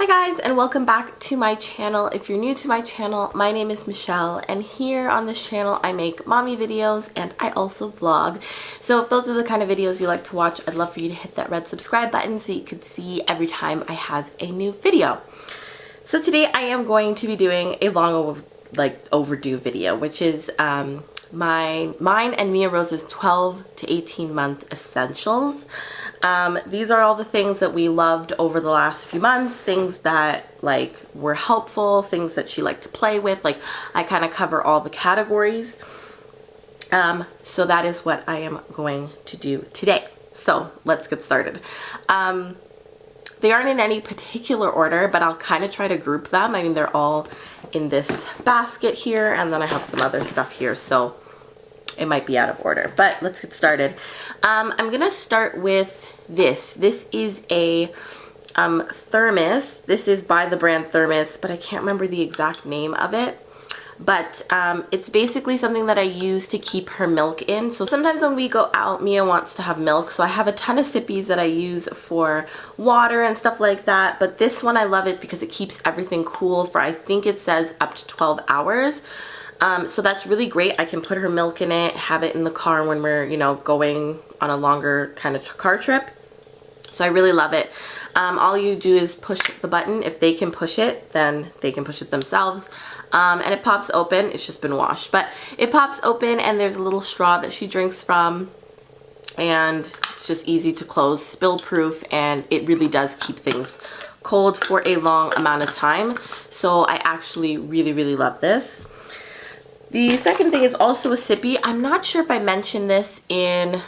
Hi guys, and welcome back to my channel. If you're new to my channel, my name is Michelle, and here on this channel I make mommy videos and I also vlog. So if those are the kind of videos you like to watch, I'd love for you to hit that red subscribe button so you can see every time I have a new video. So today I am going to be doing a long overdue video, which is mine and Mia Rose's 12 to 18 month essentials. These are all the things that we loved over the last few months, things that were helpful, things that she liked to play with. I kind of cover all the categories. So that is what I am going to do today. So let's get started. They aren't in any particular order, but I'll kind of try to group them. I mean, they're all in this basket here, and then I have some other stuff here, so it might be out of order, but let's get started. I'm gonna start with this. This is a thermos. This is by the brand Thermos, but I can't remember the exact name of it. But it's basically something that I use to keep her milk in. So sometimes when we go out, Mia wants to have milk. So I have a ton of sippies that I use for water and stuff like that. But this one, I love it because it keeps everything cool for, I think it says up to 12 hours. So that's really great. I can put her milk in it, have it in the car when we're, going on a longer kind of car trip. So I really love it. All you do is push the button. If they can push it, then they can push it themselves. And it pops open. It's just been washed, but it pops open and there's a little straw that she drinks from, and it's just easy to close, spill proof, and it really does keep things cold for a long amount of time. So I actually really love this. The second thing is also a sippy. I'm not sure if I mentioned this in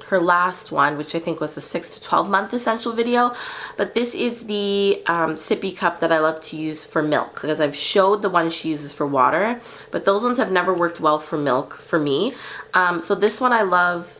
her last one, which I think was the 6 to 12 month essential video, but this is the sippy cup that I love to use for milk, because I've showed the one she uses for water, but those ones have never worked well for milk for me. So this one I love.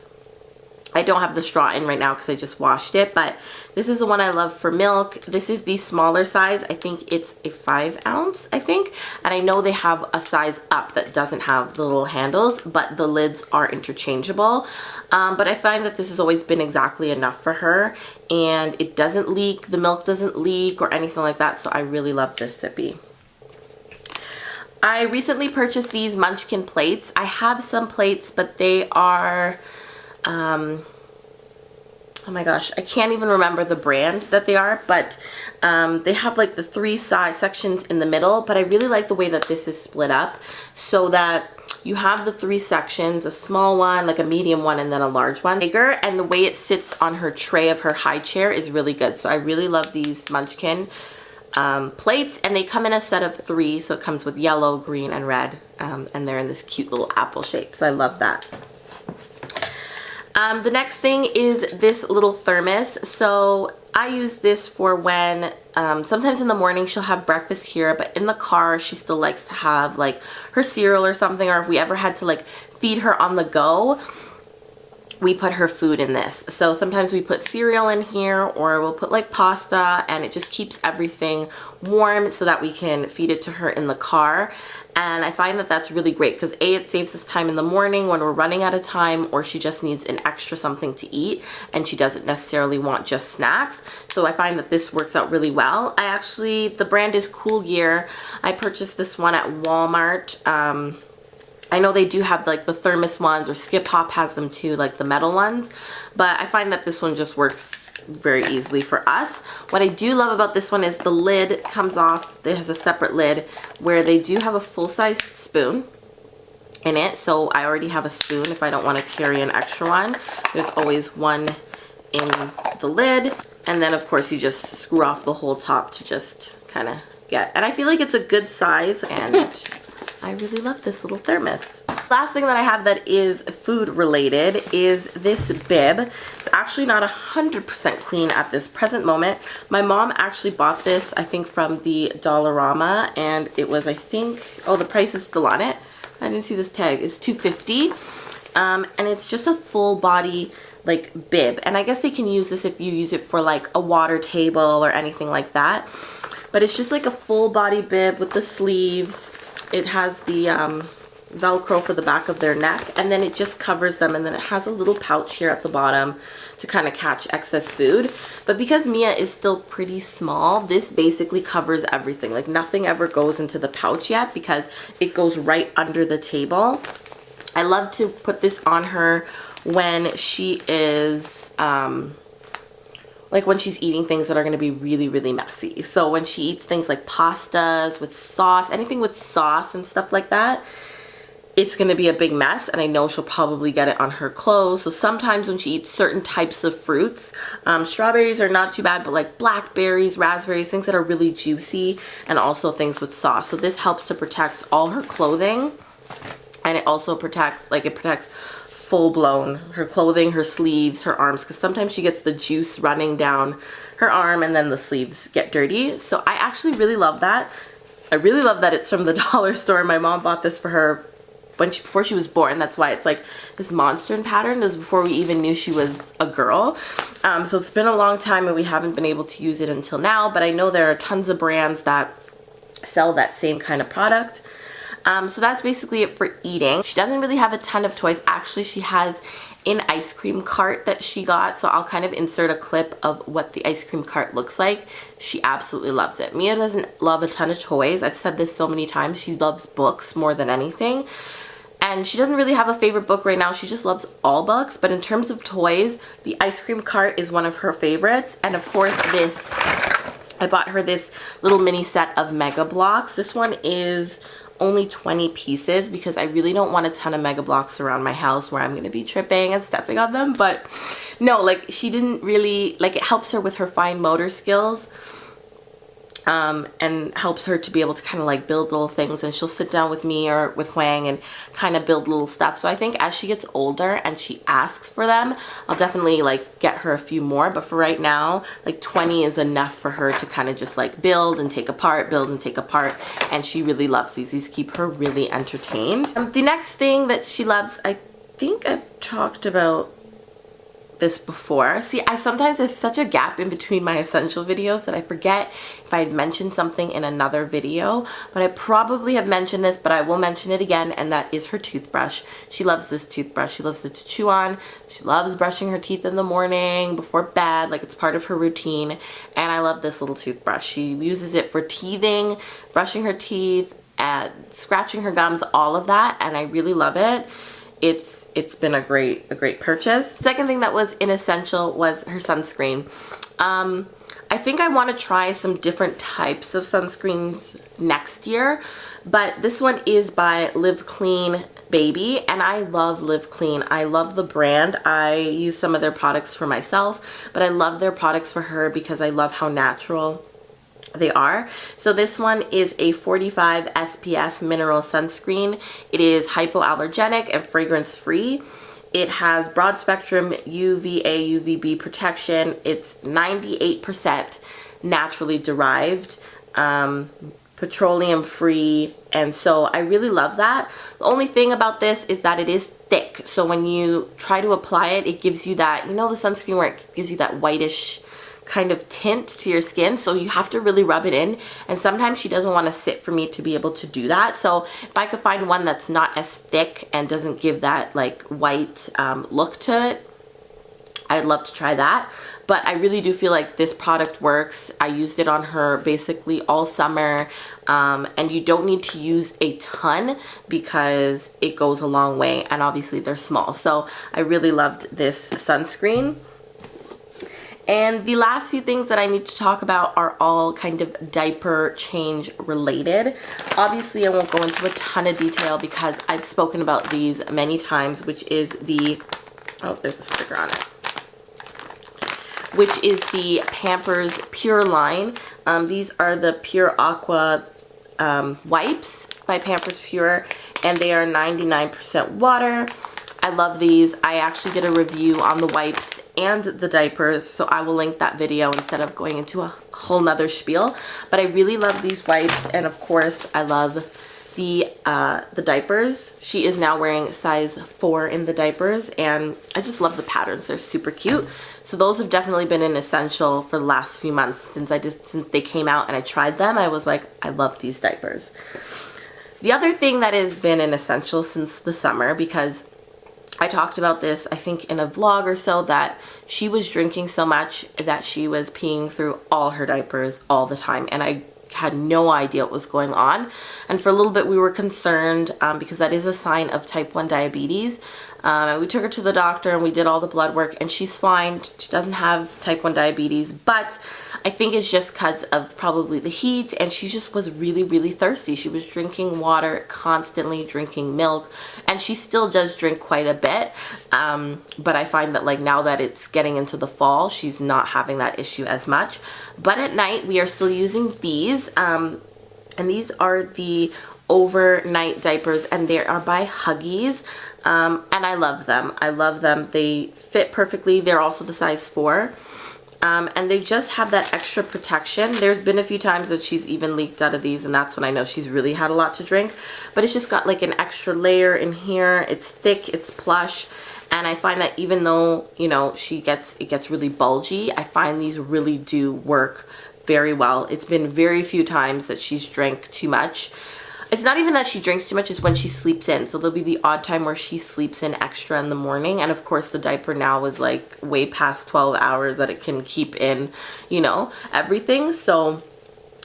I don't have the straw in right now because I just washed it, but this is the one I love for milk. This is the smaller size. I think it's a 5 ounce, I think. And I know they have a size up that doesn't have the little handles, but the lids are interchangeable. But I find that this has always been exactly enough for her, and it doesn't leak. The milk doesn't leak or anything like that, so I really love this sippy. I recently purchased these Munchkin plates. I have some plates, but they are... oh my gosh, I can't even remember the brand that they are, but they have the 3 side sections in the middle, but I really like the way that this is split up so that you have the 3 sections, a small one, a medium one, and then a large one. Bigger, and the way it sits on her tray of her high chair is really good. So I really love these Munchkin plates, and they come in a set of 3, so it comes with yellow, green, and red, and they're in this cute little apple shape, so I love that. The next thing is this little thermos. So I use this for when, sometimes in the morning she'll have breakfast here, but in the car she still likes to have her cereal or something, or if we ever had to feed her on the go, we put her food in this. So sometimes we put cereal in here, or we'll put pasta, and it just keeps everything warm so that we can feed it to her in the car. And I find that that's really great because A, it saves us time in the morning when we're running out of time, or she just needs an extra something to eat and she doesn't necessarily want just snacks. So I find that this works out really well. The brand is Cool Year. I purchased this one at Walmart. I know they do have the thermos ones, or Skip Hop has them too, the metal ones, but I find that this one just works very easily for us. What I do love about this one is the lid comes off. It has a separate lid where they do have a full-size spoon in it, so I already have a spoon if I don't want to carry an extra one. There's always one in the lid, and then of course you just screw off the whole top to just kind of get, and I feel like it's a good size, and I really love this little thermos. Last thing that I have that is food related is this bib. It's actually not 100% clean at this present moment. My mom actually bought this, I think, from the Dollarama, and it was, I think, oh, the price is still on it. I didn't see this tag. It's $2.50, and it's just a full body bib, and I guess they can use this if you use it for a water table or anything like that. But it's just a full body bib with the sleeves. It has the Velcro for the back of their neck, and then it just covers them, and then it has a little pouch here at the bottom to kind of catch excess food. But because Mia is still pretty small, this basically covers everything. Like nothing ever goes into the pouch yet because it goes right under the table. I love to put this on her when she is like when she's eating things that are going to be really, really messy. So when she eats things like pastas with sauce, anything with sauce and stuff like that, it's going to be a big mess, and I know she'll probably get it on her clothes. So sometimes when she eats certain types of fruits, strawberries are not too bad, but like blackberries, raspberries, things that are really juicy, and also things with sauce. So this helps to protect all her clothing, and it also protects, like it protects full-blown her clothing, her sleeves, her arms, because sometimes she gets the juice running down her arm and then the sleeves get dirty. So I actually really love that. I really love that it's from the dollar store. My mom bought this for her before she was born. That's why it's like this monster pattern. It was before we even knew she was a girl. So it's been a long time and we haven't been able to use it until now, but I know there are tons of brands that sell that same kind of product. So that's basically it for eating. She doesn't really have a ton of toys. Actually, she has an ice cream cart that she got, so I'll kind of insert a clip of what the ice cream cart looks like. She absolutely loves it. Mia doesn't love a ton of toys. I've said this so many times. She loves books more than anything. And she doesn't really have a favorite book right now. She just loves all books. But in terms of toys, the ice cream cart is one of her favorites. And of course this, I bought her this little mini set of Mega Blocks. This one is only 20 pieces because I really don't want a ton of Mega Blocks around my house where I'm going to be tripping and stepping on them. But no, like she didn't really, like it helps her with her fine motor skills. And helps her to be able to kind of like build little things, and she'll sit down with me or with Huang and kind of build little stuff. So I think as she gets older and she asks for them, I'll definitely like get her a few more, but for right now like 20 is enough for her to kind of just like build and take apart, build and take apart, and she really loves these keep her really entertained. The next thing that she loves, I think I've talked about this before. See, sometimes there's such a gap in between my essential videos that I forget if I had mentioned something in another video, but I probably have mentioned this, but I will mention it again, and that is her toothbrush. She loves this toothbrush. She loves it to chew on. She loves brushing her teeth in the morning before bed, like it's part of her routine, and I love this little toothbrush. She uses it for teething, brushing her teeth, and scratching her gums, all of that, and I really love it. It's been a great purchase. Second thing that was an essential was her sunscreen. I think I want to try some different types of sunscreens next year, but this one is by Live Clean Baby, and I love Live Clean. I love the brand. I use some of their products for myself, but I love their products for her because I love how natural they are. So this one is a 45 SPF mineral sunscreen. It is hypoallergenic and fragrance free. It has broad spectrum UVA UVB protection. It's 98% naturally derived, petroleum free, and so I really love that. The only thing about this is that it is thick, so when you try to apply it, it gives you that, you know, the sunscreen where it gives you that whitish kind of tint to your skin, so you have to really rub it in, and sometimes she doesn't want to sit for me to be able to do that. So if I could find one that's not as thick and doesn't give that like white look to it, I'd love to try that. But I really do feel like this product works. I used it on her basically all summer, and you don't need to use a ton because it goes a long way, and obviously they're small. So I really loved this sunscreen. And the last few things that I need to talk about are all kind of diaper change related. Obviously, I won't go into a ton of detail because I've spoken about these many times, which is the, oh, there's a sticker on it, which is the Pampers Pure line. These are the Pure Aqua wipes by Pampers Pure, and they are 99% water. I love these. I actually did a review on the wipes and the diapers, so I will link that video instead of going into a whole nother spiel. But I really love these wipes, and of course I love the diapers. She is now wearing size 4 in the diapers, and I just love the patterns. They're super cute. So those have definitely been an essential for the last few months since they came out and I tried them. I was like, I love these diapers. The other thing that has been an essential since the summer, because I talked about this, I think, in a vlog or so, that she was drinking so much that she was peeing through all her diapers all the time, and I had no idea what was going on. And for a little bit we were concerned because that is a sign of type 1 diabetes. And we took her to the doctor and we did all the blood work, and she's fine. She doesn't have type 1 diabetes, but I think it's just because of probably the heat, and she just was really, really thirsty. She was drinking water constantly, drinking milk, and she still does drink quite a bit. But I find that, like, now that it's getting into the fall, she's not having that issue as much. But at night we are still using these, and these are the overnight diapers, and they are by Huggies. And I love them. I love them. They fit perfectly. They're also the size 4. And they just have that extra protection. There's been a few times that she's even leaked out of these, and that's when I know she's really had a lot to drink. But it's just got like an extra layer in here. It's thick, it's plush. And I find that even though, you know, it gets really bulgy, I find these really do work very well. It's been very few times that she's drank too much. It's not even that she drinks too much, it's when she sleeps in. So there'll be the odd time where she sleeps in extra in the morning. And of course the diaper now is like way past 12 hours that it can keep in, you know, everything. So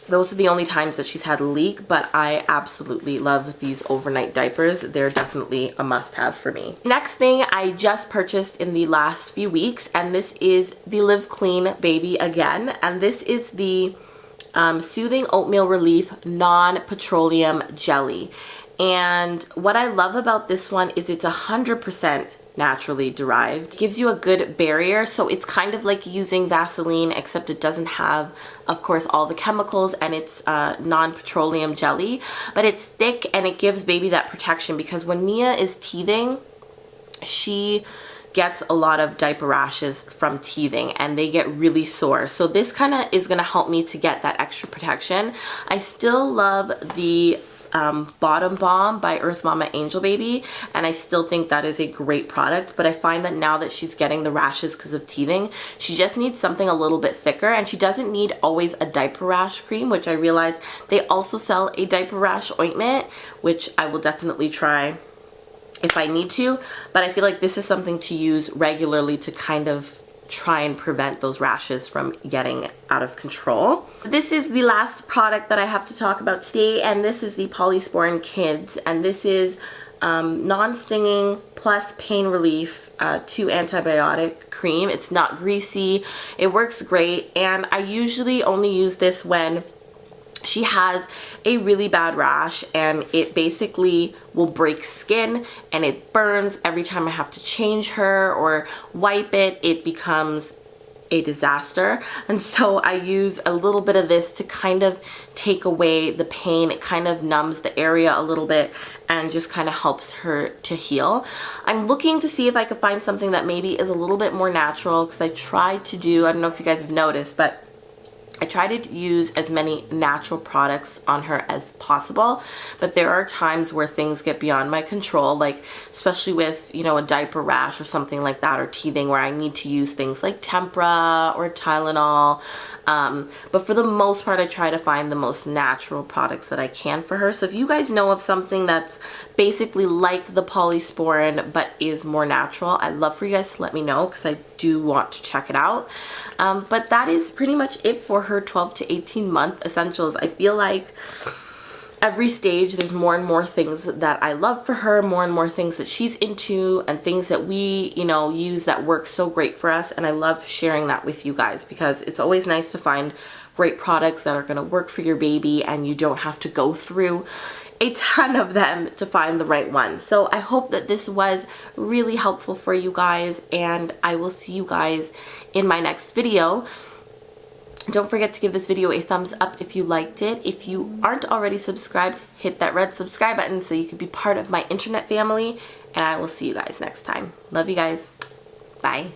those are the only times that she's had a leak, but I absolutely love these overnight diapers. They're definitely a must-have for me. Next thing I just purchased in the last few weeks, and this is the Live Clean Baby again. And this is the Soothing Oatmeal Relief Non-Petroleum Jelly. And what I love about this one is it's 100% naturally derived. It gives you a good barrier, so it's kind of like using Vaseline, except it doesn't have, of course, all the chemicals, and it's non-petroleum jelly, but it's thick and it gives baby that protection, because when Mia is teething, she gets a lot of diaper rashes from teething and they get really sore. So this kind of is going to help me to get that extra protection. I still love the Bottom Balm by Earth Mama Angel Baby, and I still think that is a great product, but I find that now that she's getting the rashes because of teething, she just needs something a little bit thicker, and she doesn't need always a diaper rash cream, which I realized they also sell a diaper rash ointment, which I will definitely try if I need to, but I feel like this is something to use regularly to kind of try and prevent those rashes from getting out of control. This is the last product that I have to talk about today, and this is the Polysporin Kids, and this is non-stinging plus pain relief 2 antibiotic cream. It's not greasy, it works great, and I usually only use this when she has a really bad rash and it basically will break skin and it burns every time I have to change her or wipe it. It becomes a disaster, and so I use a little bit of this to kind of take away the pain. It kind of numbs the area a little bit and just kind of helps her to heal. I'm looking to see if I could find something that maybe is a little bit more natural, because I tried to do, I don't know if you guys have noticed, but I try to use as many natural products on her as possible, but there are times where things get beyond my control, like especially with, you know, a diaper rash or something like that, or teething, where I need to use things like Tempra or Tylenol. But for the most part, I try to find the most natural products that I can for her. So if you guys know of something that's basically like the Polysporin but is more natural, I'd love for you guys to let me know, because I do want to check it out. But that is pretty much it for her 12 to 18 month essentials. I feel like every stage there's more and more things that I love for her, more and more things that she's into, and things that we, you know, use that work so great for us. And I love sharing that with you guys, because it's always nice to find great products that are going to work for your baby and you don't have to go through a ton of them to find the right one. So I hope that this was really helpful for you guys, and I will see you guys in my next video. Don't forget to give this video a thumbs up if you liked it. If you aren't already subscribed, hit that red subscribe button so you can be part of my internet family, and I will see you guys next time. Love you guys. Bye.